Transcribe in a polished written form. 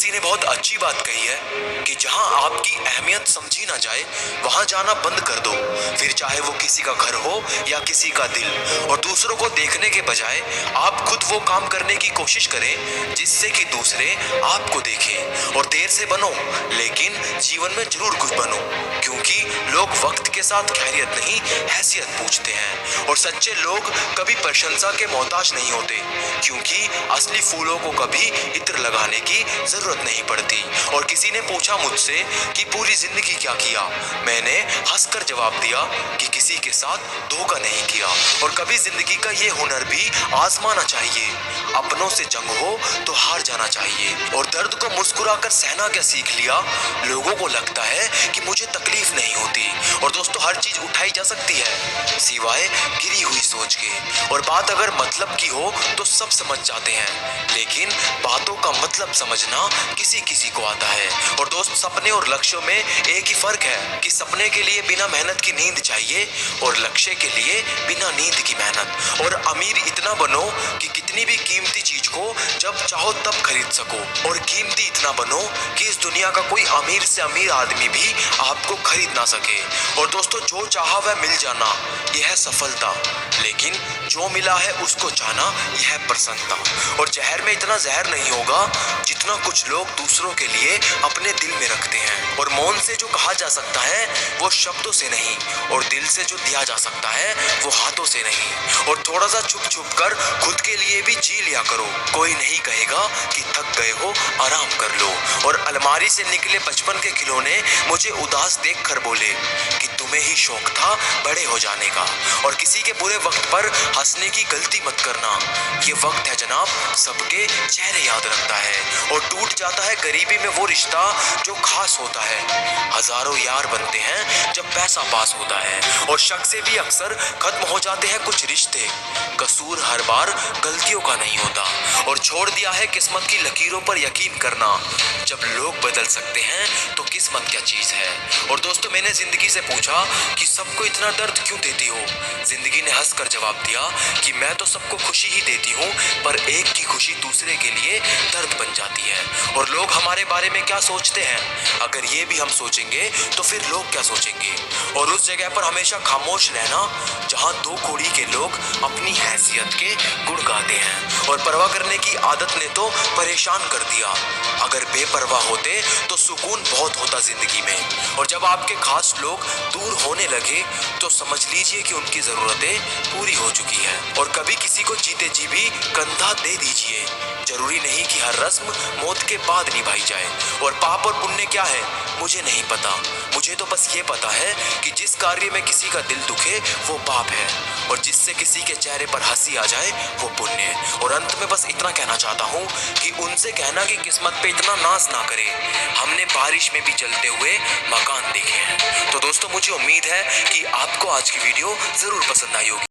किसी ने बहुत अच्छी बात कही है कि जहां आपकी अहमियत समझी ना जाए वहां जाना बंद कर दो। फिर चाहे वो किसी का घर हो या किसी का दिल। और दूसरों को देखने के बजाय आप खुद वो काम करने की कोशिश करें जिससे कि दूसरे आपको देखें। और देर से बनो लेकिन जीवन में जरूर कुछ बनो, क्योंकि लोग वक्त के साथ खैरियत नहीं हैसियत पूछते हैं। और सच्चे लोग कभी प्रशंसा के मोहताज नहीं होते, क्योंकि असली फूलों को कभी इत्र लगाने की जरूरत नहीं पड़ती। और किसी ने पूछा मुझसे कि पूरी जिंदगी क्या किया। मैंने हंसकर जवाब दिया कि किसी के साथ धोखा नहीं किया। और कभी जिंदगी का ये हुनर भी आजमाना चाहिए। अपनों से जंग हो तो हार जाना चाहिए। और दर्द को मुस्कुराकर सहना क्या सीख लिया। लोगों को लगता है कि मुझे तकलीफ नहीं होती। और दोस्तों, हर चीज उठाई जा सकती है सिवाय गिरी हुई सोच के। और बात अगर मतलब की हो तो सब समझ जाते हैं, लेकिन बातों का मतलब समझना किसी किसी को आता है। और दोस्त, सपने और लक्ष्यों में एक ही फर्क है कि सपने के लिए बिना मेहनत की नींद चाहिए और लक्ष्य के लिए बिना नींद की मेहनत। और अमीर इतना बनो कि कितनी भी कीमती चीज को जब चाहो तब खरीद सको। और कीमती इतना बनो कि इस दुनिया का कोई अमीर से अमीर आदमी भी आपको खरीद ना सके। और दोस्तों, जो चाहा वह मिल जाना यह है सफलता, लेकिन जो मिला है उसको जाना यह है प्रसन्नता। और जहर में इतना जहर नहीं होगा जितना कुछ लोग दूसरों के लिए अपने दिल में रखते हैं। और मौन से जो कहा जा सकता है वो शब्दों से नहीं, और दिल से जो दिया जा सकता है वो हाथों से नहीं। और थोड़ा सा छुप छुप कर खुद के लिए भी जी लिया करो। कोई नहीं कहेगा कि थक गए हो, आराम कर लो। और अलमारी से निकले बचपन के खिलौने मुझे उदास देख कर बोले कि तुम्हें ही शौक था बड़े हो जाने का। और किसी के बुरे वक्त पर हंसने की गलती मत करना। ये वक्त है जनाब, सबके चेहरे याद रखता है। और टूट जाता है गरीबी में वो रिश्ता जो खास होता है। हजारों यार बनते हैं जब पैसा पास होता है। और शक से भी अक्सर खत्म हो जाते हैं कुछ रिश्ते। कसूर हर बार गलतियों का नहीं होता। और छोड़ दिया है किस्मत की लकीरों पर यकीन करना। जब लोग बदल सकते हैं तो किस्मत क्या चीज है। और दोस्तों, मैंने जिंदगी से पूछा कि सबको इतना दर्द क्यों देती हो। जिंदगी ने हंसकर जवाब दिया कि मैं तो सबको खुशी ही देती हूँ, पर एक की खुशी दूसरे के लिए दर्द बन जाती है। और लोग हमारे बारे में क्या सोचते हैं, अगर ये भी हम सोचेंगे तो फिर लोग क्या सोचेंगे। और उस जगह पर हमेशा खामोश रहना जहाँ दो कौड़ी के लोग अपनी हैसियत के गुण गाते हैं। और परवाह करने की आदत ने तो परेशान कर दिया। अगर बेपरवाह होते तो सुकून बहुत होता जिंदगी में। और जब आपके खास लोग दूर होने लगे तो समझ लीजिए कि उनकी जरूरतें पूरी हो चुकी है। और कभी किसी को जीते जी भी कंधा दे दीजिए। जरूरी नहीं कि हर रस्म मौत के बाद निभाई जाए। और पाप और पुण्य क्या है मुझे नहीं पता। मुझे तो बस ये पता है कि जिस कार्य में किसी का दिल दुखे वो पाप है, और जिससे किसी के चेहरे पर हंसी आ जाए वो पुण्य है। और अंत में बस इतना कहना चाहता हूँ कि उनसे कहना कि किस्मत पे इतना नाज ना करे। हमने बारिश में भी जलते हुए मकान देखे हैं। तो दोस्तों, मुझे उम्मीद है कि आपको आज की वीडियो जरूर पसंद आई होगी।